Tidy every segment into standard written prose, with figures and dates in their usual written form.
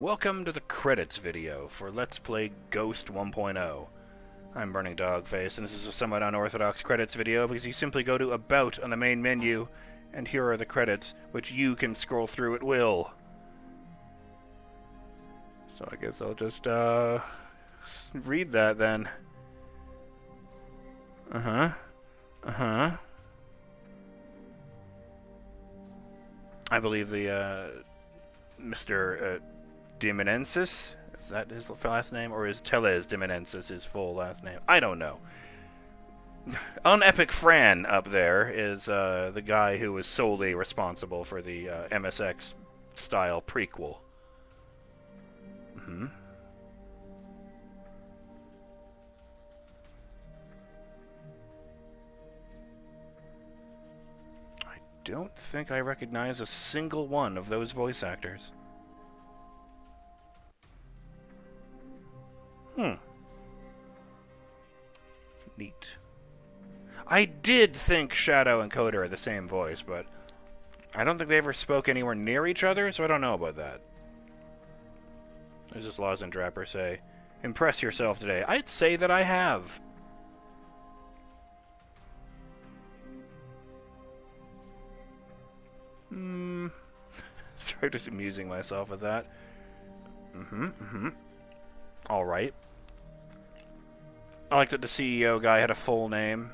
Welcome to the credits video for Let's Play Ghost 1.0. I'm BurningDogFace, and this is a somewhat unorthodox credits video because you simply go to About on the main menu, and here are the credits, which you can scroll through at will. So I guess I'll just, read that then. I believe the, Mr. Dimenensis? Is that his last name? Or is Teles Dimenensis his full last name? I don't know. Unepic Fran up there is the guy who was solely responsible for the MSX-style prequel. I don't think I recognize a single one of those voice actors. Neat. I did think Shadow and Coda are the same voice, but I don't think they ever spoke anywhere near each other, so I don't know about that. There's this Laws and Drapper say, impress yourself today. I'd say that I have. Sorry, just amusing myself with that. Alright. I like that the CEO guy had a full name.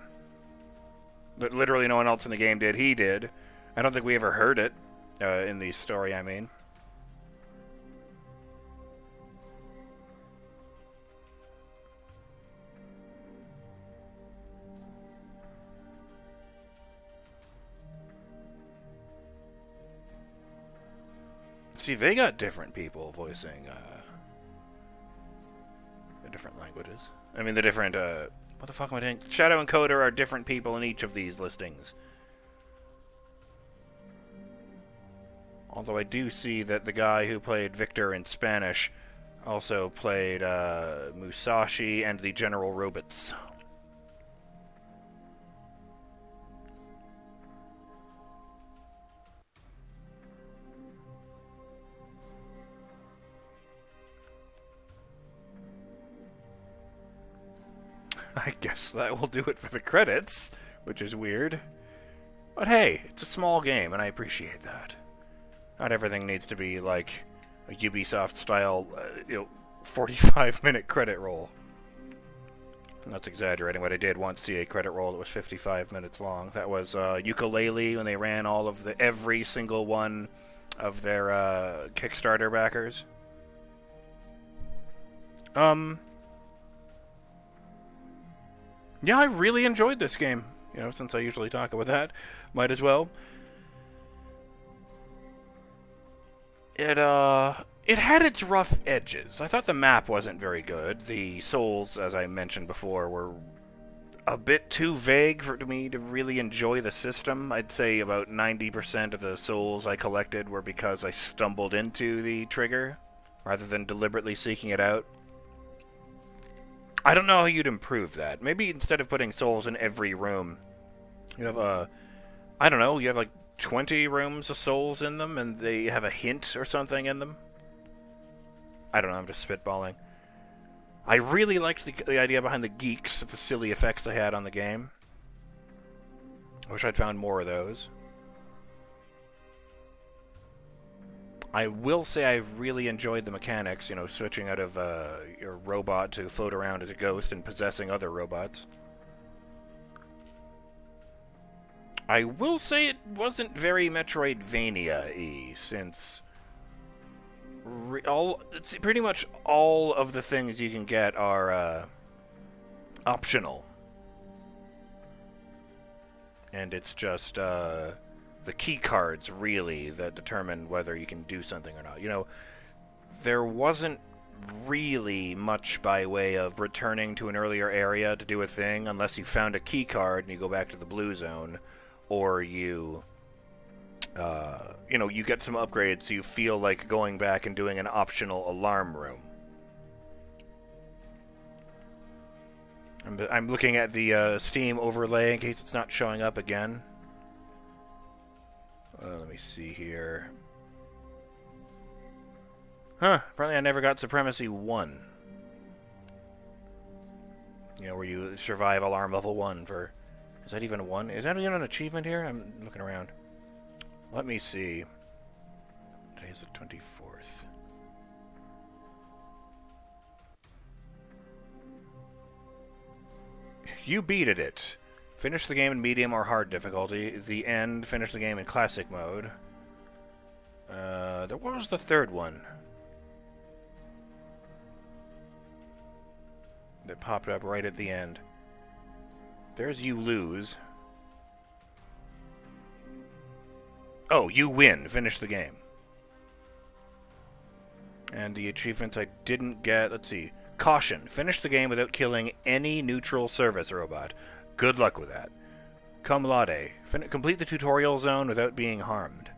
That literally no one else in the game did. He did. I don't think we ever heard it. In the story, I mean. See, they got different people voicing, the different languages. I mean, the different, what the fuck am I doing? Shadow and Coda are different people in each of these listings. Although I do see that the guy who played Viktor in Spanish also played, Musashi and the General Robots. I guess that will do it for the credits, which is weird. But hey, it's a small game, and I appreciate that. Not everything needs to be like a Ubisoft-style, 45-minute credit roll. I'm not exaggerating. What I did once see a credit roll that was 55 minutes long. That was Ukulele when they ran every single one of their Kickstarter backers. Yeah, I really enjoyed this game. Since I usually talk about that, might as well. It had its rough edges. I thought the map wasn't very good. The souls, as I mentioned before, were a bit too vague for me to really enjoy the system. I'd say about 90% of the souls I collected were because I stumbled into the trigger, rather than deliberately seeking it out. I don't know how you'd improve that. Maybe instead of putting souls in every room, you have I don't know, you have like 20 rooms of souls in them, and they have a hint or something in them. I don't know, I'm just spitballing. I really liked the idea behind the geeks, the silly effects they had on the game. I wish I'd found more of those. I will say I really enjoyed the mechanics, switching out of your robot to float around as a ghost and possessing other robots. I will say it wasn't very Metroidvania-y, since pretty much all of the things you can get are optional. And it's just the key cards, really, that determine whether you can do something or not. There wasn't really much by way of returning to an earlier area to do a thing, unless you found a key card and you go back to the blue zone, or you get some upgrades so you feel like going back and doing an optional alarm room. I'm looking at the Steam overlay in case it's not showing up again. Let me see here. Huh, apparently I never got Supremacy 1. You know, where you survive alarm level 1 for... Is that even 1? Is that even an achievement here? I'm looking around. Let me see. Today is the 24th. You beat it. Finish the game in medium or hard difficulty. The end, finish the game in classic mode. What was the third one? That popped up right at the end. There's you lose. Oh, you win. Finish the game. And the achievements I didn't get, let's see. Caution. Finish the game without killing any neutral service robot. Good luck with that. Cum laude. Complete the tutorial zone without being harmed.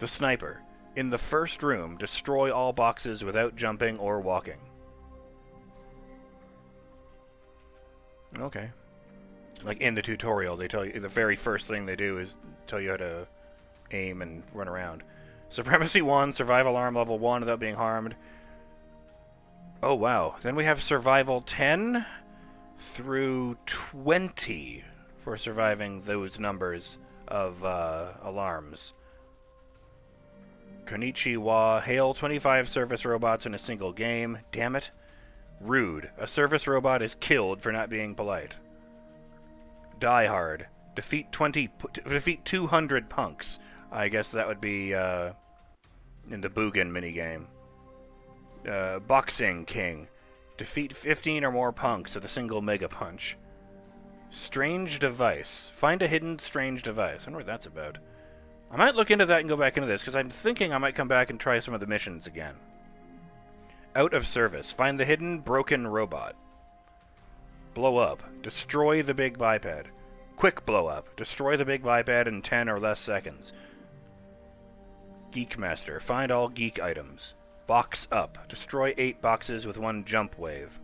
The sniper. In the first room, destroy all boxes without jumping or walking. Okay. Like in the tutorial, they tell you, the very first thing they do is tell you how to aim and run around. Supremacy 1, survive alarm level 1 without being harmed. Oh, wow. Then we have survival 10 through 20 for surviving those numbers of alarms. Konnichiwa. Hail 25 service robots in a single game. Damn it. Rude. A service robot is killed for not being polite. Die Hard. Defeat 200 punks. I guess that would be in the Boogan minigame. Boxing King. Defeat 15 or more punks with a single Mega Punch. Strange Device. Find a hidden strange device. I wonder what that's about. I might look into that and go back into this, because I'm thinking I might come back and try some of the missions again. Out of service. Find the hidden broken robot. Blow up. Destroy the big biped. Quick blow up. Destroy the big biped in 10 or less seconds. Geek Master. Find all geek items. Box up. Destroy 8 boxes with 1 jump wave.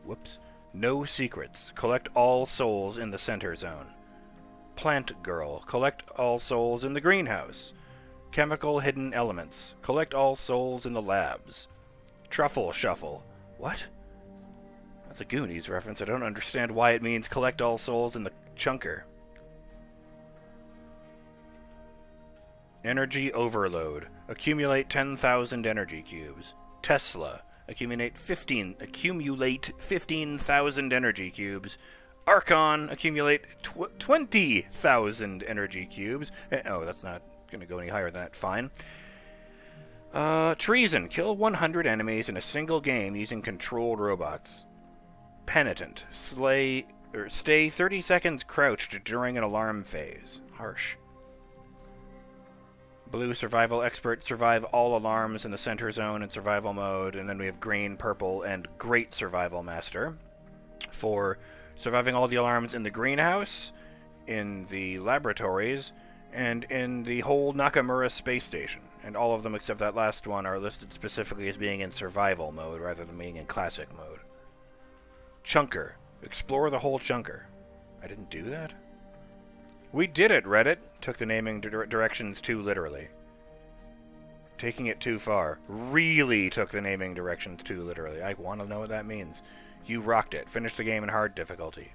Whoops. No secrets. Collect all souls in the center zone. Plant Girl. Collect all souls in the greenhouse. Chemical hidden elements. Collect all souls in the labs. Truffle Shuffle. What? That's a Goonies reference. I don't understand why it means collect all souls in the chunker. Energy Overload. Accumulate 10,000 energy cubes. Tesla. Accumulate 15,000 energy cubes. Archon. Accumulate 20,000 energy cubes. Oh, that's not going to go any higher than that. Fine. Treason. Kill 100 enemies in a single game using controlled robots. Penitent. Stay 30 seconds crouched during an alarm phase. Harsh. Blue Survival Expert. Survive all alarms in the center zone in survival mode. And then we have Green, Purple, and Great Survival Master. For surviving all the alarms in the greenhouse, in the laboratories, and in the whole Nakamura space station. And all of them except that last one are listed specifically as being in survival mode rather than being in classic mode. Chunker. Explore the whole chunker. I didn't do that? We did it, Reddit. Took the naming directions too literally. Taking it too far. Really took the naming directions too literally. I want to know what that means. You rocked it. Finish the game in hard difficulty.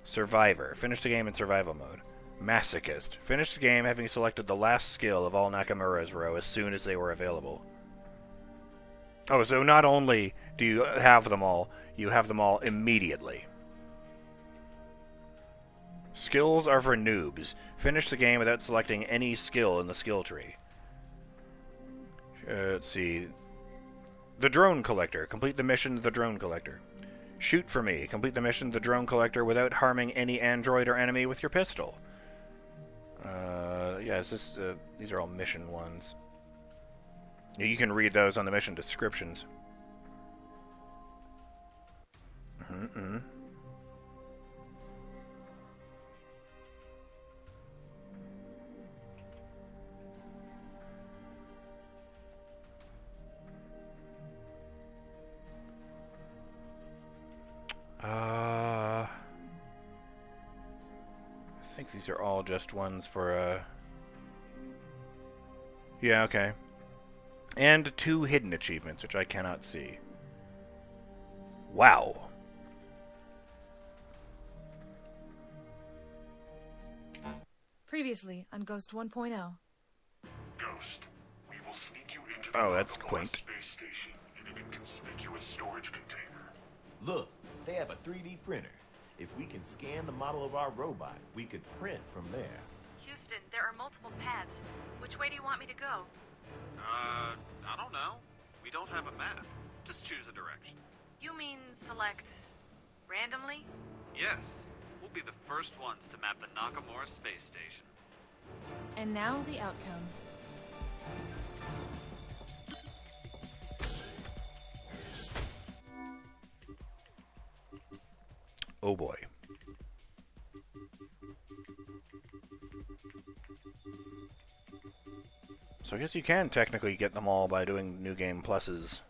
Survivor. Finish the game in survival mode. Masochist. Finish the game having selected the last skill of all Nakamura's row as soon as they were available. Oh, so not only do you have them all, you have them all immediately. Skills are for noobs. Finish the game without selecting any skill in the skill tree. Let's see. The Drone Collector. Complete the mission, The Drone Collector. Shoot for me. Complete the mission, The Drone Collector, without harming any android or enemy with your pistol. These are all mission ones. You can read those on the mission descriptions. I think these are all just ones for, Yeah, okay. And 2 hidden achievements, which I cannot see. Wow. Previously on Ghost 1.0. Ghost, we will sneak you into Oh, the that's Nakamura quaint. space station in an inconspicuous storage container. Look, they have a 3D printer. If we can scan the model of our robot, we could print from there. Houston, there are multiple paths. Which way do you want me to go? I don't know. We don't have a map. Just choose a direction. You mean select randomly? Yes. We'll be the first ones to map the Nakamura space station. And now the outcome. Oh boy. So I guess you can technically get them all by doing New Game Pluses.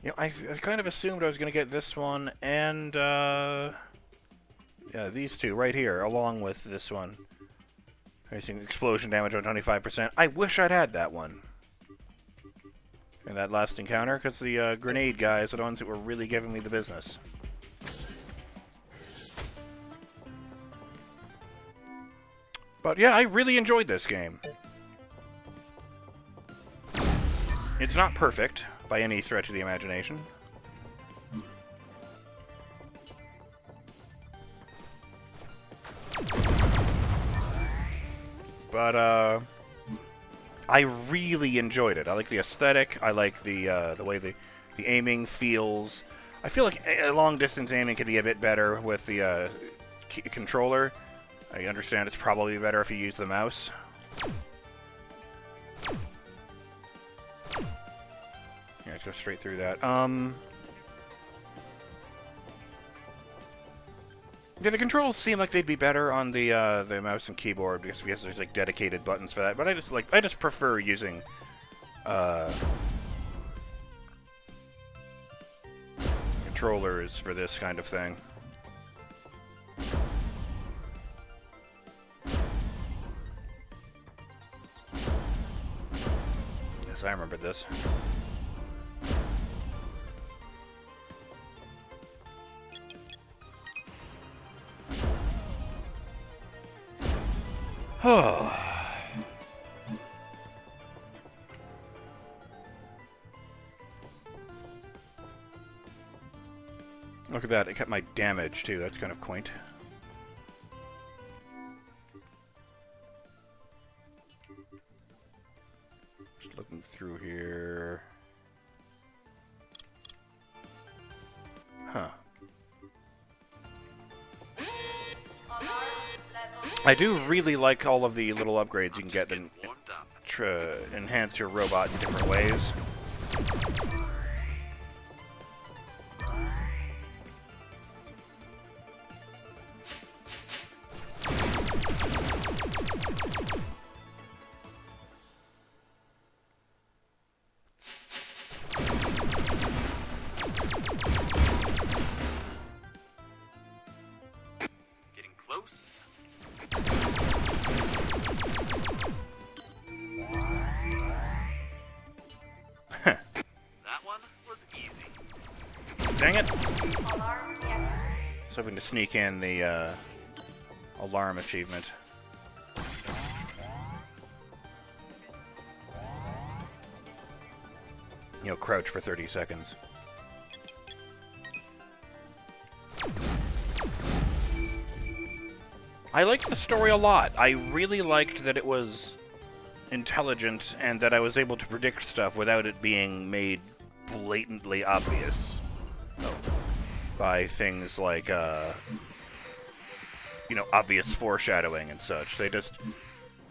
You know, I kind of assumed I was going to get this one and, yeah, these two right here, along with this one. Facing explosion damage on 25%. I wish I'd had that one. In that last encounter, because the grenade guys are the ones that were really giving me the business. But yeah, I really enjoyed this game. It's not perfect, by any stretch of the imagination. But, I really enjoyed it. I like the aesthetic. I like the way the aiming feels. I feel like long-distance aiming could be a bit better with the controller. I understand it's probably better if you use the mouse. Yeah, let's go straight through that. Yeah, the controls seem like they'd be better on the mouse and keyboard because there's like dedicated buttons for that. But I just prefer using controllers for this kind of thing. Yes, I remember this. Oh. Look at that, it kept my damage too, that's kind of quaint. Just looking through here. Huh. I do really like all of the little upgrades you can get to enhance your robot in different ways. Getting close. That one was easy. Dang it! I was hoping to sneak in the alarm achievement. You know, crouch for 30 seconds. I liked the story a lot. I really liked that it was intelligent and that I was able to predict stuff without it being made blatantly obvious by things like, you know, obvious foreshadowing and such. They just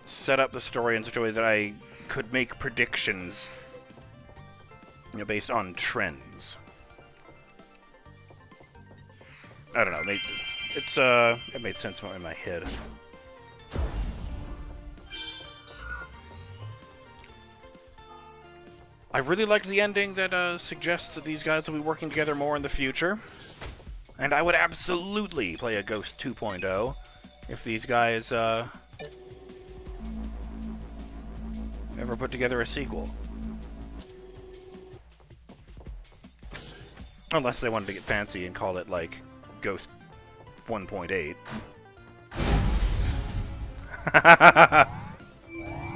set up the story in such a way that I could make predictions, you know, based on trends. I don't know. It made sense in my head. I really liked the ending that suggests that these guys will be working together more in the future. And I would absolutely play a Ghost 2.0 if these guys ever put together a sequel. Unless they wanted to get fancy and call it, like, Ghost 1.8.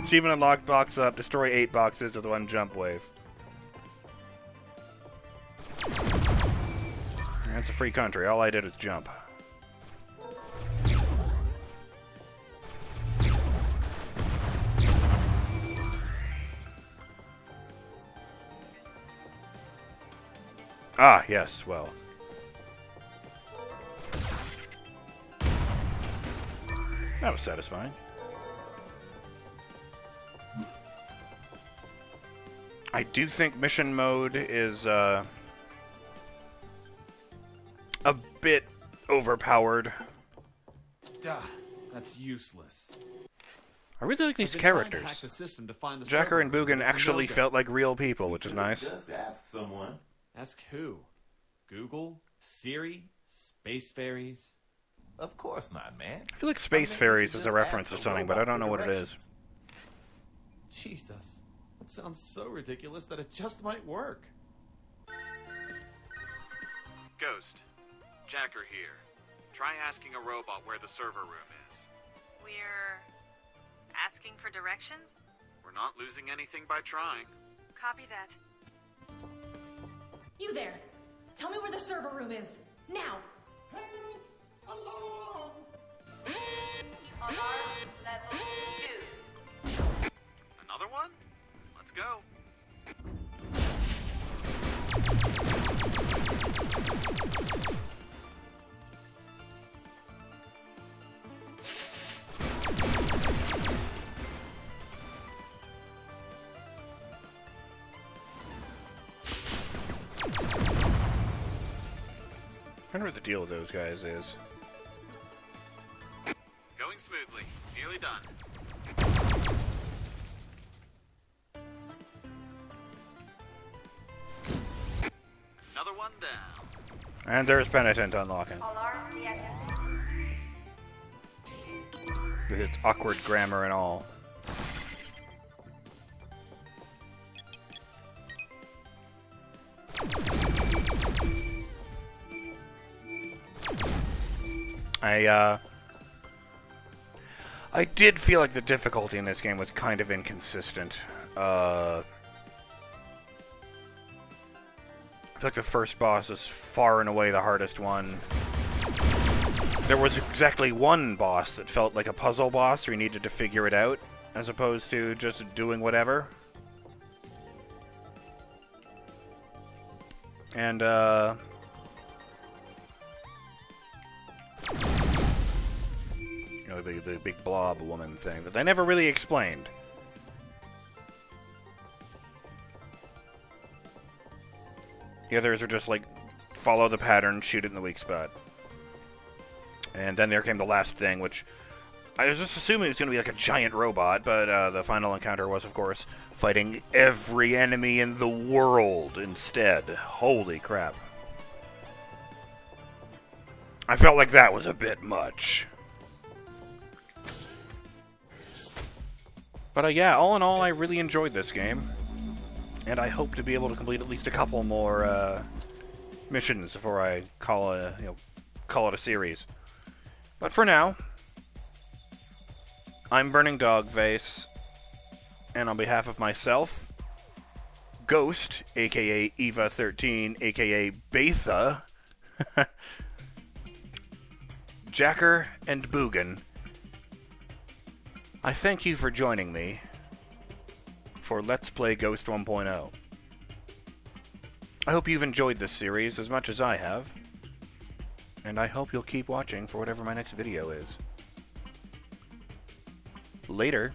Achievement unlocked, box up, destroy 8 boxes with 1 jump wave. That's a free country. All I did was jump. Ah, yes, well. That was satisfying. I do think mission mode is a bit overpowered. Duh, that's useless. I really like these I've been trying to characters. hack the system to find the Jacker server, and but Boogan it's a actually no-go. felt like real people, which is nice. Just ask someone. Ask who? Google? Siri? Space fairies? Of course not, man. I feel like Space I mean, Fairies you is just a reference ask to a something, but robot I don't know for what it is. directions. Jesus, that sounds so ridiculous that it just might work. Ghost, Jacker here. Try asking a robot where the server room is. We're asking for directions? We're not losing anything by trying. Copy that. You there! Tell me where the server room is! Now! Alarm level 2. Another one? Let's go. I wonder what the deal with those guys is. Going smoothly. Nearly done. Another one down. And there's Penitent unlocking. Alarm deactivated. With its awkward grammar and all. I did feel like the difficulty in this game was kind of inconsistent. I feel like the first boss is far and away the hardest one. There was exactly one boss that felt like a puzzle boss where you needed to figure it out, as opposed to just doing whatever. And, you know, the big blob woman thing that they never really explained. The others are just like, follow the pattern, shoot it in the weak spot. And then there came the last thing, which I was just assuming it was going to be like a giant robot, but the final encounter was, of course, fighting every enemy in the world instead. Holy crap. I felt like that was a bit much. But yeah, all in all, I really enjoyed this game. And I hope to be able to complete at least a couple more missions before I call it a series. But for now, I'm BurningDogFace, and on behalf of myself, Ghost, aka Eva13, aka Betha, Jacker and Boogan, I thank you for joining me for Let's Play Ghost 1.0. I hope you've enjoyed this series as much as I have, and I hope you'll keep watching for whatever my next video is. Later.